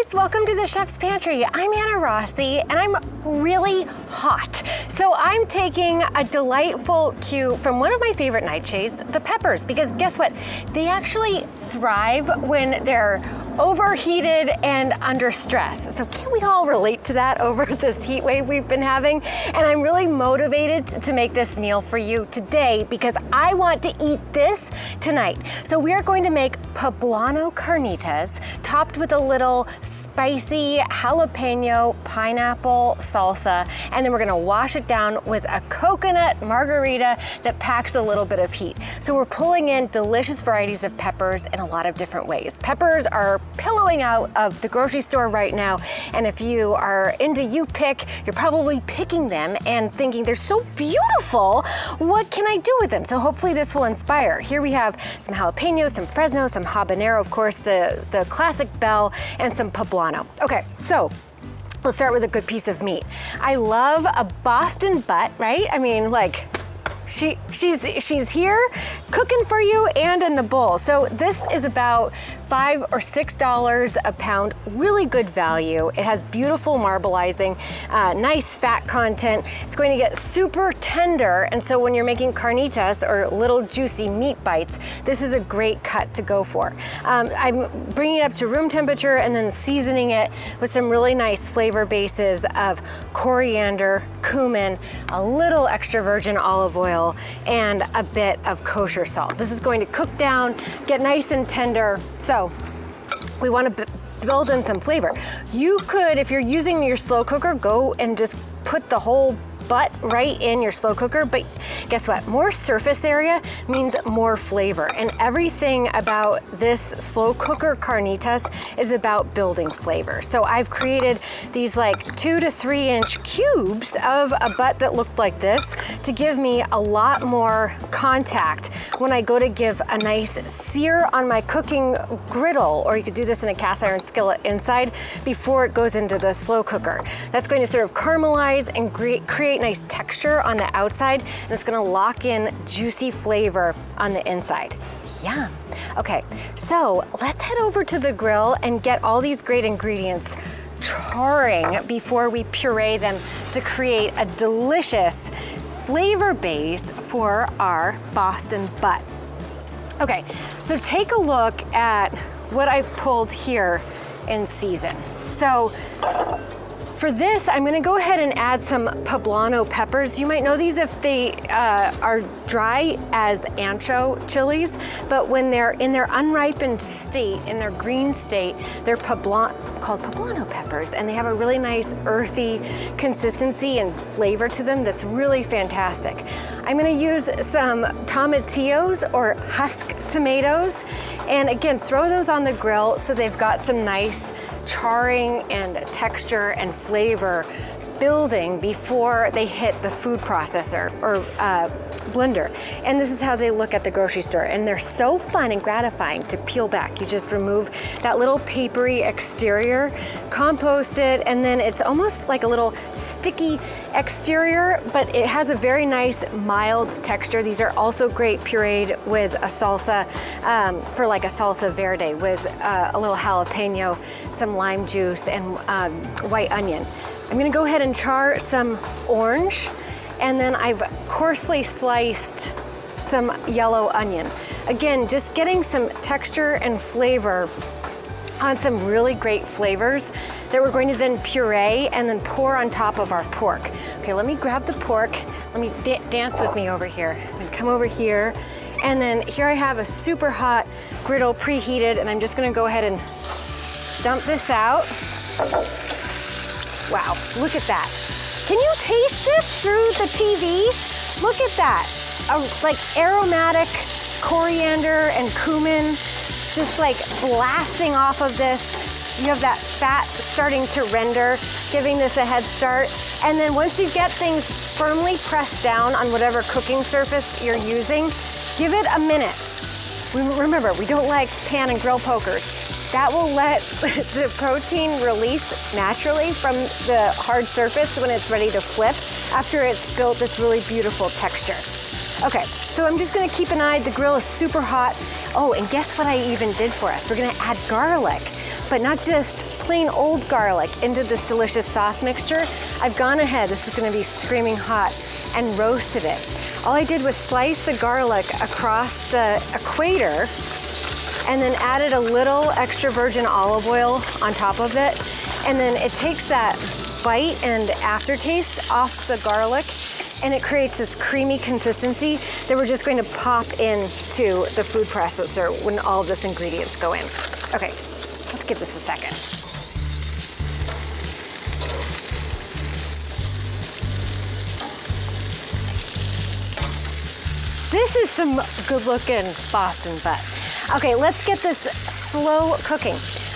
guys, welcome to the Chef's Pantry. I'm Anna Rossi and I'm really hot. So I'm taking a delightful cue from one of my favorite nightshades, the peppers, because guess what? They actually thrive when they're overheated and under stress. So can't we all relate to that over this heat wave we've been having? And I'm really motivated to make this meal for you today because I want to eat this tonight. So we are going to make poblano carnitas topped with a little spicy jalapeno pineapple salsa, and then we're gonna wash it down with a coconut margarita that packs a little bit of heat. So we're pulling in delicious varieties of peppers in a lot of different ways. Peppers are pillowing out of the grocery store right now, and if you are into you pick, you're probably picking them and thinking they're so beautiful, what can I do with them? So hopefully this will inspire. Here we have some jalapeno, some Fresno, some habanero, of course, the classic bell, and some poblano. Okay, so let's start with a good piece of meat. I love a Boston butt, right? I mean, like, she's here cooking for you and in the bowl. So this is about $5 or $6 a pound, really good value. It has beautiful marbleizing, nice fat content. It's going to get super tender, and so when you're making carnitas or little juicy meat bites, this is a great cut to go for. I'm bringing it up to room temperature and then seasoning it with some really nice flavor bases of coriander, cumin, a little extra virgin olive oil, and a bit of kosher salt. This is going to cook down, get nice and tender. So we want to build in some flavor. You could, if you're using your slow cooker, go and just put the whole butt right in your slow cooker, but guess what? More surface area means more flavor, and everything about this slow cooker carnitas is about building flavor. So I've created these like 2 to 3 inch cubes of a butt that looked like this to give me a lot more contact when I go to give a nice sear on my cooking griddle, or you could do this in a cast iron skillet inside before it goes into the slow cooker. That's going to sort of caramelize and create nice texture on the outside, and it's gonna lock in juicy flavor on the inside. Yum. Okay, so let's head over to the grill and get all these great ingredients charring before we puree them to create a delicious flavor base for our Boston butt. Okay, so take a look at what I've pulled here in season. So for this, I'm gonna go ahead and add some poblano peppers. You might know these if they are dry as ancho chilies, but when they're in their unripened state, in their green state, they're called poblano peppers, and they have a really nice earthy consistency and flavor to them that's really fantastic. I'm gonna use some tomatillos or husk tomatoes, and again, throw those on the grill so they've got some nice charring and texture and flavor building before they hit the food processor or blender. And this is how they look at the grocery store. And they're so fun and gratifying to peel back. You just remove that little papery exterior, compost it, and then it's almost like a little sticky exterior, but it has a very nice mild texture. These are also great pureed with a salsa, for like a salsa verde with a little jalapeno, some lime juice, and white onion. I'm gonna go ahead and char some orange, and then I've coarsely sliced some yellow onion. Again, just getting some texture and flavor on some really great flavors that we're going to then puree and then pour on top of our pork. Okay, let me grab the pork. Let me dance with me over here. And come over here. And then here I have a super hot griddle preheated, and I'm just gonna go ahead and dump this out. Wow, look at that. Can you taste this through the TV? Look at that. Like aromatic coriander and cumin just like blasting off of this. You have that fat starting to render, giving this a head start. And then once you get things firmly pressed down on whatever cooking surface you're using, give it a minute. Remember, we don't like pan and grill pokers. That will let the protein release naturally from the hard surface when it's ready to flip after it's built this really beautiful texture. Okay, so I'm just gonna keep an eye. The grill is super hot. Oh, and guess what I even did for us? We're gonna add garlic, but not just plain old garlic into this delicious sauce mixture, I've gone ahead, this is gonna be screaming hot, and roasted it. All I did was slice the garlic across the equator and then added a little extra virgin olive oil on top of it. And then it takes that bite and aftertaste off the garlic, and it creates this creamy consistency that we're just going to pop into the food processor when all of this ingredients go in. Okay, let's give this a second. This is some good looking Boston butt. Okay, let's get this slow cooking.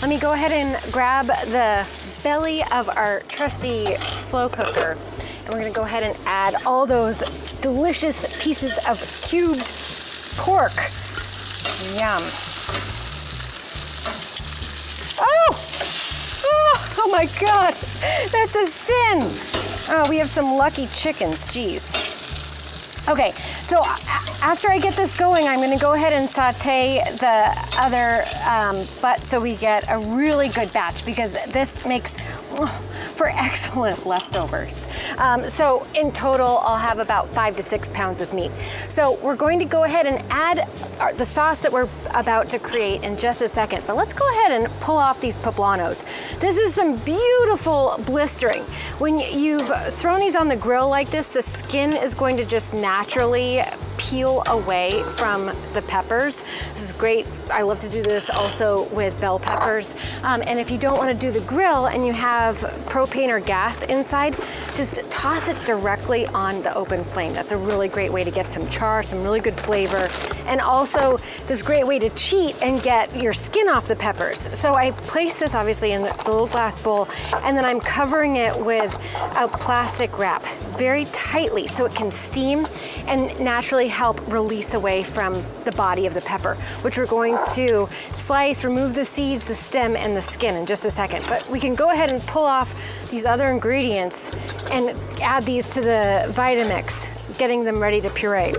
Let me go ahead and grab the belly of our trusty slow cooker, and we're gonna go ahead and add all those delicious pieces of cubed pork. Yum. Oh my God, that's a sin. Oh, we have some lucky chickens, geez. Okay, so after I get this going, I'm gonna go ahead and saute the other butt so we get a really good batch, because this makes for excellent leftovers. So in total, I'll have about 5 to 6 pounds of meat. So we're going to go ahead and add the sauce that we're about to create in just a second, but let's go ahead and pull off these poblanos. This is some beautiful blistering. When you've thrown these on the grill like this, the skin is going to just naturally peel away from the peppers. This is great. I love to do this also with bell peppers. And if you don't want to do the grill and you have propane or gas inside, just toss it directly on the open flame. That's a really great way to get some char, some really good flavor, and also this great way to cheat and get your skin off the peppers. So I place this obviously in the little glass bowl, and then I'm covering it with a plastic wrap very tightly so it can steam and naturally help release away from the body of the pepper, which we're going to slice, remove the seeds, the stem, and the skin in just a second. But we can go ahead and pull off these other ingredients and add these to the Vitamix, getting them ready to puree.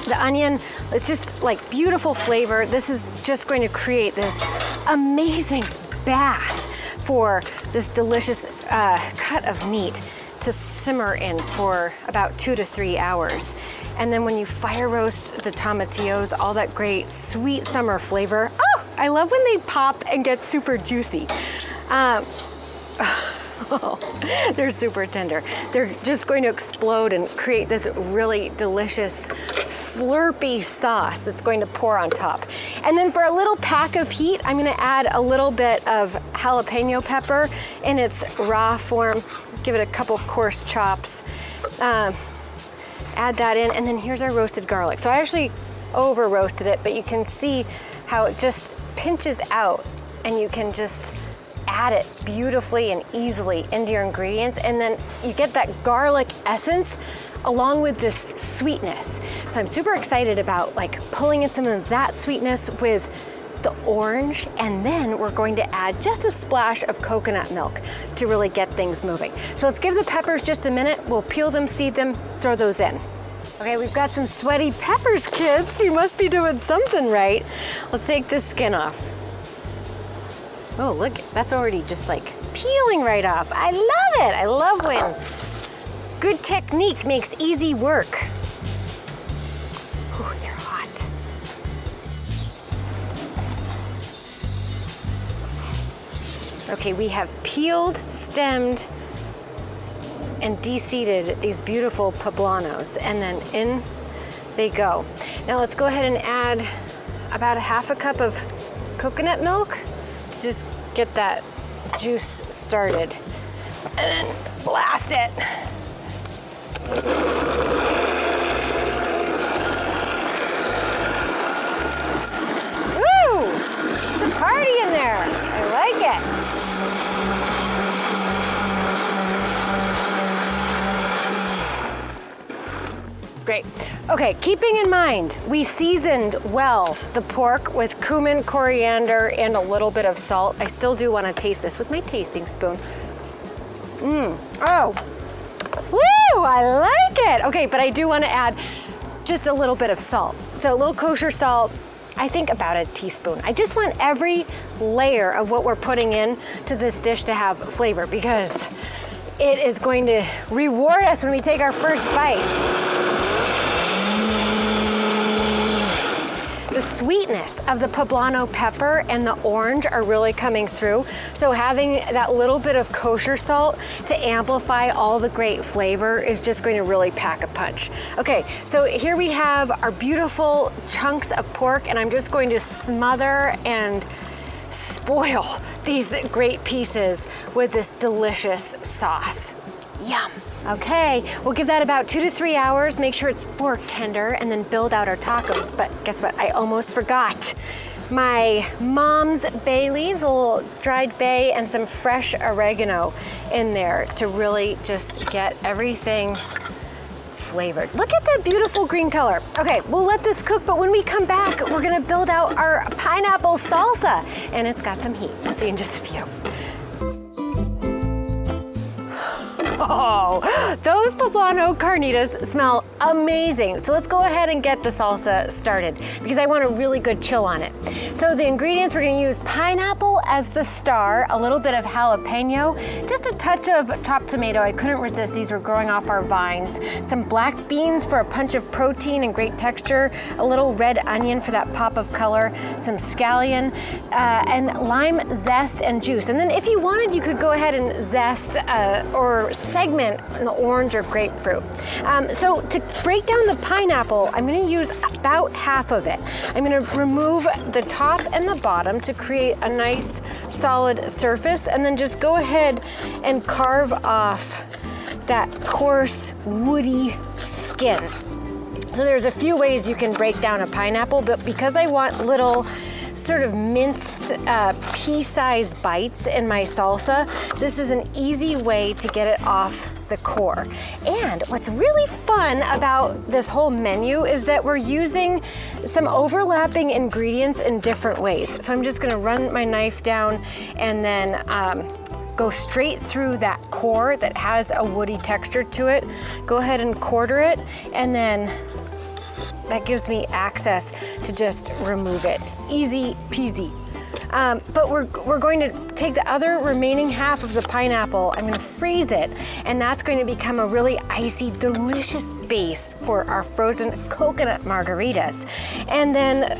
The onion, it's just like beautiful flavor. This is just going to create this amazing bath for this delicious cut of meat to simmer in for about 2 to 3 hours. And then when you fire roast the tomatillos, all that great sweet summer flavor. Oh, I love when they pop and get super juicy. They're super tender. They're just going to explode and create this really delicious slurpy sauce that's going to pour on top. And then for a little pack of heat, I'm gonna add a little bit of jalapeno pepper in its raw form. Give it a couple coarse chops. Add that in, and then here's our roasted garlic. So I actually over roasted it, but you can see how it just pinches out, and you can just add it beautifully and easily into your ingredients, and then you get that garlic essence along with this sweetness. So I'm super excited about like pulling in some of that sweetness with the orange, and then we're going to add just a splash of coconut milk to really get things moving. So let's give the peppers just a minute. We'll peel them, seed them, throw those in. Okay, we've got some sweaty peppers, kids. We must be doing something right. Let's take this skin off. Oh, look, that's already just like peeling right off. I love it. I love when good technique makes easy work. Ooh, they're hot. Okay, we have peeled, stemmed, and de-seeded these beautiful poblanos, and then in they go. Now let's go ahead and add about 1/2 cup of coconut milk to just get that juice started, and then blast it. Woo! It's a party in there. I like it. Great. Okay, keeping in mind, we seasoned well the pork with cumin, coriander, and a little bit of salt. I still do want to taste this with my tasting spoon. Oh. Woo! I like it. Okay, but I do want to add just a little bit of salt. So a little kosher salt, I think about a teaspoon. I just want every layer of what we're putting in to this dish to have flavor, because it is going to reward us when we take our first bite. The sweetness of the poblano pepper and the orange are really coming through. So having that little bit of kosher salt to amplify all the great flavor is just going to really pack a punch. Okay, so here we have our beautiful chunks of pork, and I'm just going to smother and spoil these great pieces with this delicious sauce. Yum. Okay, we'll give that about 2 to 3 hours, make sure it's fork tender, and then build out our tacos. But guess what? I almost forgot. My mom's bay leaves, a little dried bay, and some fresh oregano in there to really just get everything flavored. Look at that beautiful green color. Okay, we'll let this cook, but when we come back, we're gonna build out our pineapple salsa, and it's got some heat. I'll see you in just a few. Oh, those poblano carnitas smell amazing. So let's go ahead and get the salsa started, because I want a really good chill on it. So the ingredients, we're gonna use pineapple as the star, a little bit of jalapeno, just a touch of chopped tomato. I couldn't resist, these were growing off our vines. Some black beans for a punch of protein and great texture, a little red onion for that pop of color, some scallion, and lime zest and juice. And then if you wanted, you could go ahead and zest or segment an orange or grapefruit. So to break down the pineapple, I'm gonna use about half of it. I'm gonna remove the top and the bottom to create a nice solid surface, and then just go ahead and carve off that coarse woody skin. So there's a few ways you can break down a pineapple, but because I want little sort of minced pea-sized bites in my salsa, this is an easy way to get it off the core. And what's really fun about this whole menu is that we're using some overlapping ingredients in different ways. So I'm just gonna run my knife down and then go straight through that core that has a woody texture to it. Go ahead and quarter it, and then that gives me access to just remove it. Easy peasy. But we're going to take the other remaining half of the pineapple, I'm gonna freeze it, and that's going to become a really icy, delicious base for our frozen coconut margaritas. And then,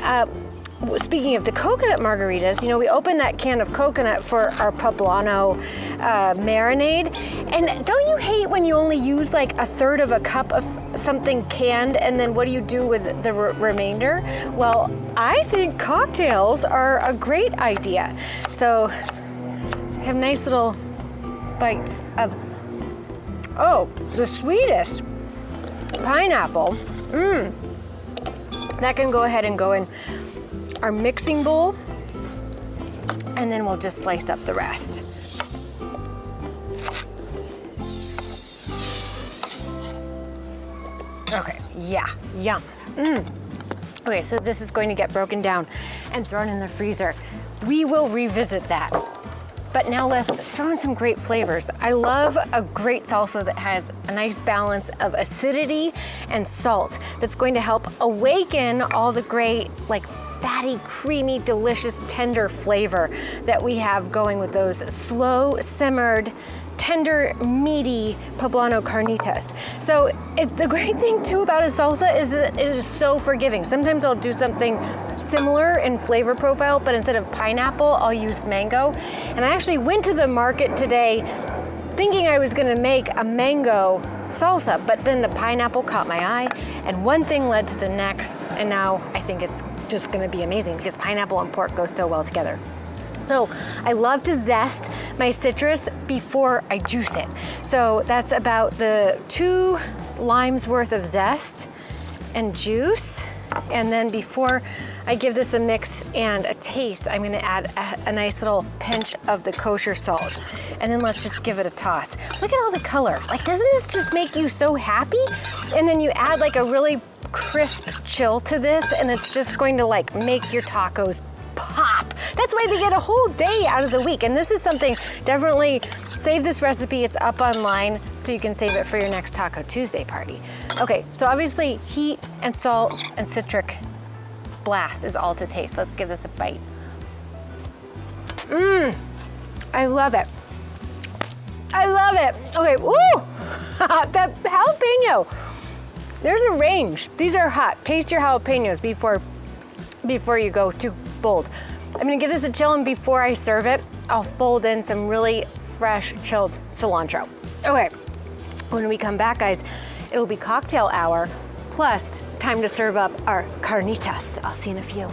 speaking of the coconut margaritas, you know, we opened that can of coconut for our poblano marinade. And don't you hate when you only use like a third of a cup of something canned, and then what do you do with the remainder? Well, I think cocktails are a great idea. So have nice little bites of, oh, the sweetest pineapple. That can go ahead and go in our mixing bowl, and then we'll just slice up the rest. Okay, yeah, yum. Okay, so this is going to get broken down and thrown in the freezer. We will revisit that. But now let's throw in some great flavors. I love a great salsa that has a nice balance of acidity and salt that's going to help awaken all the great, like, fatty, creamy, delicious, tender flavor that we have going with those slow simmered, tender, meaty poblano carnitas. So it's the great thing too about a salsa is that it is so forgiving. Sometimes I'll do something similar in flavor profile, but instead of pineapple, I'll use mango. And I actually went to the market today thinking I was gonna make a mango salsa, but then the pineapple caught my eye, and one thing led to the next, and now I think it's just gonna be amazing because pineapple and pork go so well together. So I love to zest my citrus before I juice it. So that's about the 2 limes worth of zest and juice. And then before I give this a mix and a taste, I'm gonna add a nice little pinch of the kosher salt. And then let's just give it a toss. Look at all the color. Like, doesn't this just make you so happy? And then you add like a really crisp chill to this, and it's just going to like make your tacos pop. That's why they get a whole day out of the week. And this is something, definitely save this recipe. It's up online, so you can save it for your next Taco Tuesday party. Okay, so obviously heat and salt and citric blast is all to taste. Let's give this a bite. I love it. I love it. Okay, woo! That jalapeno. There's a range. These are hot. Taste your jalapenos before you go too bold. I'm gonna give this a chill, and before I serve it, I'll fold in some really fresh chilled cilantro. Okay, when we come back, guys, it'll be cocktail hour, plus time to serve up our carnitas. I'll see you in a few.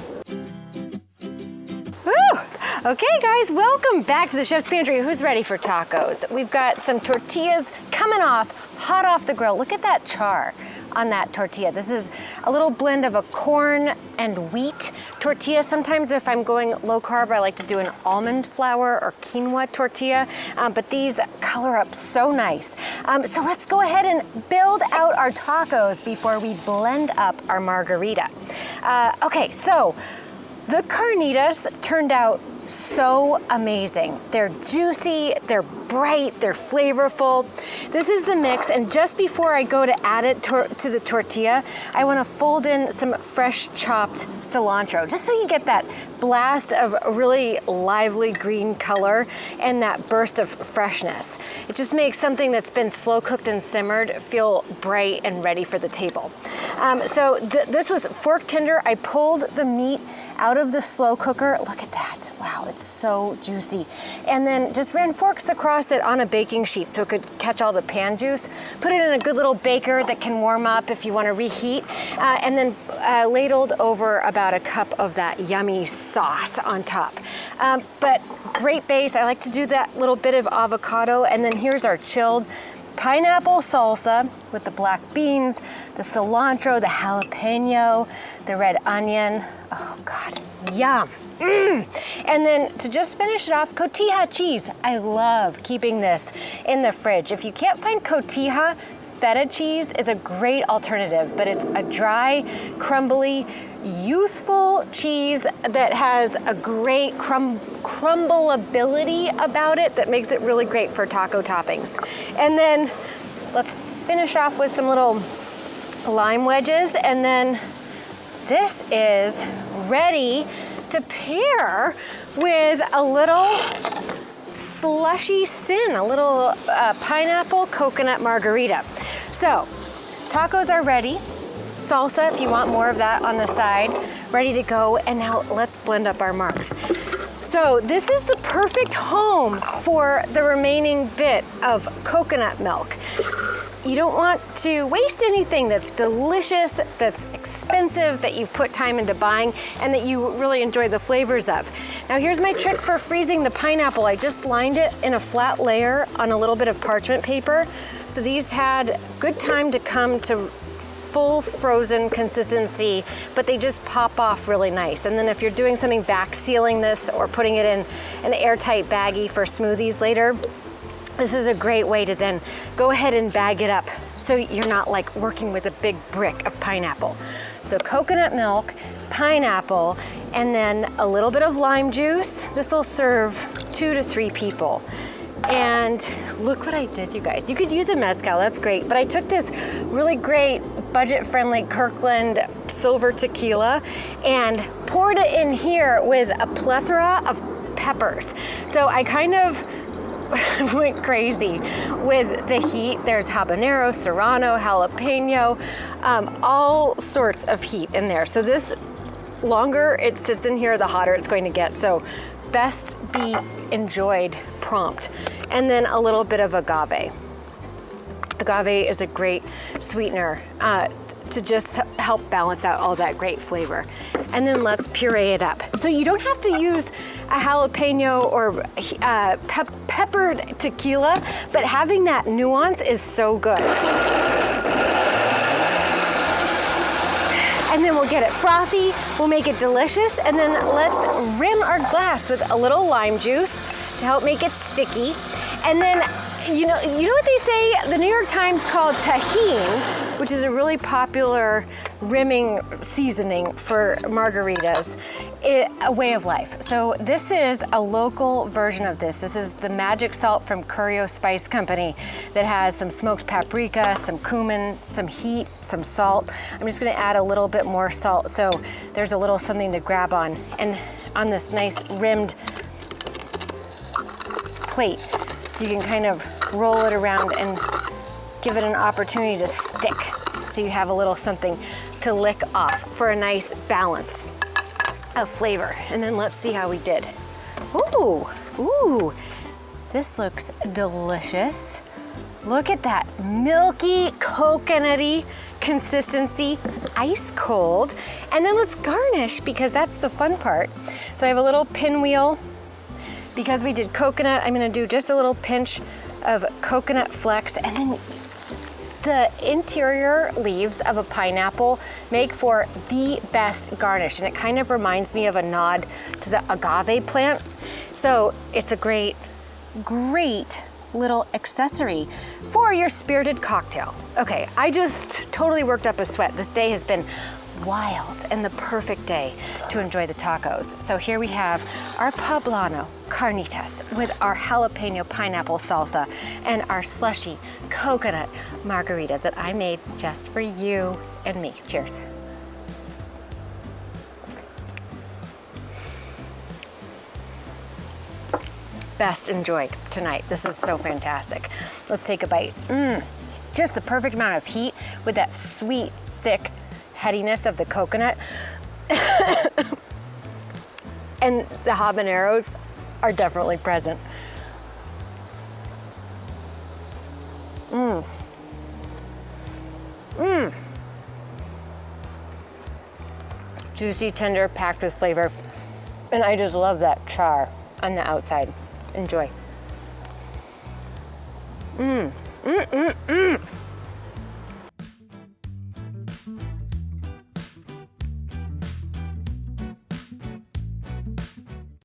Woo! Okay, guys, welcome back to the Chef's Pantry. Who's ready for tacos? We've got some tortillas coming off, hot off the grill. Look at that char on that tortilla. This is a little blend of a corn and wheat tortilla. Sometimes if I'm going low carb, I like to do an almond flour or quinoa tortilla, but these color up so nice. So let's go ahead and build out our tacos before we blend up our margarita. Okay, so the carnitas turned out so amazing. They're juicy, they're bright, they're flavorful. This is the mix, and just before I go to add it to the tortilla, I want to fold in some fresh chopped cilantro, just so you get that blast of a really lively green color and that burst of freshness. It just makes something that's been slow cooked and simmered feel bright and ready for the table. So this was fork tender. I pulled the meat out of the slow cooker. Look at that. Wow, it's so juicy. And then just ran forks across it on a baking sheet so it could catch all the pan juice. Put it in a good little baker that can warm up if you want to reheat. And then ladled over about a cup of that yummy sauce on top. But great base. I like to do that little bit of avocado. And then here's our chilled pineapple salsa with the black beans, the cilantro, the jalapeno, the red onion. Oh God, yum. And then to just finish it off, cotija cheese. I love keeping this in the fridge. If you can't find cotija, feta cheese is a great alternative, but it's a dry, crumbly, useful cheese that has a great crumbleability about it that makes it really great for taco toppings. And then let's finish off with some little lime wedges, and then this is ready to pair with a little slushy sin, a little pineapple coconut margarita. So tacos are ready. Salsa, if you want more of that on the side, ready to go. And now let's blend up our marks. So this is the perfect home for the remaining bit of coconut milk. You don't want to waste anything that's delicious, that's expensive, that you've put time into buying, and that you really enjoy the flavors of. Now here's my trick for freezing the pineapple. I just lined it in a flat layer on a little bit of parchment paper. So these had good time to come to full frozen consistency, but they just pop off really nice. And then if you're doing something vac sealing this or putting it in an airtight baggie for smoothies later, this is a great way to then go ahead and bag it up so you're not like working with a big brick of pineapple. So coconut milk, pineapple, and then a little bit of lime juice. This will serve 2 to 3 people. And look what I did, you guys. You could use a mezcal, that's great. But I took this really great budget-friendly Kirkland silver tequila and poured it in here with a plethora of peppers. So I kind of went crazy with the heat. There's habanero, serrano, jalapeno, all sorts of heat in there. So this longer it sits in here, the hotter it's going to get. So best be enjoyed prompt. And then a little bit of agave. Agave is a great sweetener to just help balance out all that great flavor. And then let's puree it up. So you don't have to use a jalapeno or peppered tequila, but having that nuance is so good. And then we'll get it frothy, we'll make it delicious, and then let's rim our glass with a little lime juice to help make it sticky. And then You know what they say? The New York Times called tahini, which is a really popular rimming seasoning for margaritas, a way of life. So this is a local version of this. This is the magic salt from Curio Spice Company that has some smoked paprika, some cumin, some heat, some salt. I'm just gonna add a little bit more salt so there's a little something to grab on. And on this nice rimmed plate, you can kind of roll it around and give it an opportunity to stick. So you have a little something to lick off for a nice balance of flavor. And then let's see how we did. Ooh, this looks delicious. Look at that milky, coconutty consistency, ice cold. And then let's garnish because that's the fun part. So I have a little pinwheel. Because we did coconut, I'm gonna do just a little pinch of coconut flecks, and then the interior leaves of a pineapple make for the best garnish, and it kind of reminds me of a nod to the agave plant. So it's a great little accessory for your spirited cocktail. Okay, I just totally worked up a sweat. This day has been wild and the perfect day to enjoy the tacos. So here we have our poblano carnitas with our jalapeno pineapple salsa and our slushy coconut margarita that I made just for you and me. Cheers. Best enjoyed tonight. This is so fantastic. Let's take a bite. Just the perfect amount of heat with that sweet, thick headiness of the coconut. And the habaneros are definitely present. Juicy, tender, packed with flavor. And I just love that char on the outside. Enjoy.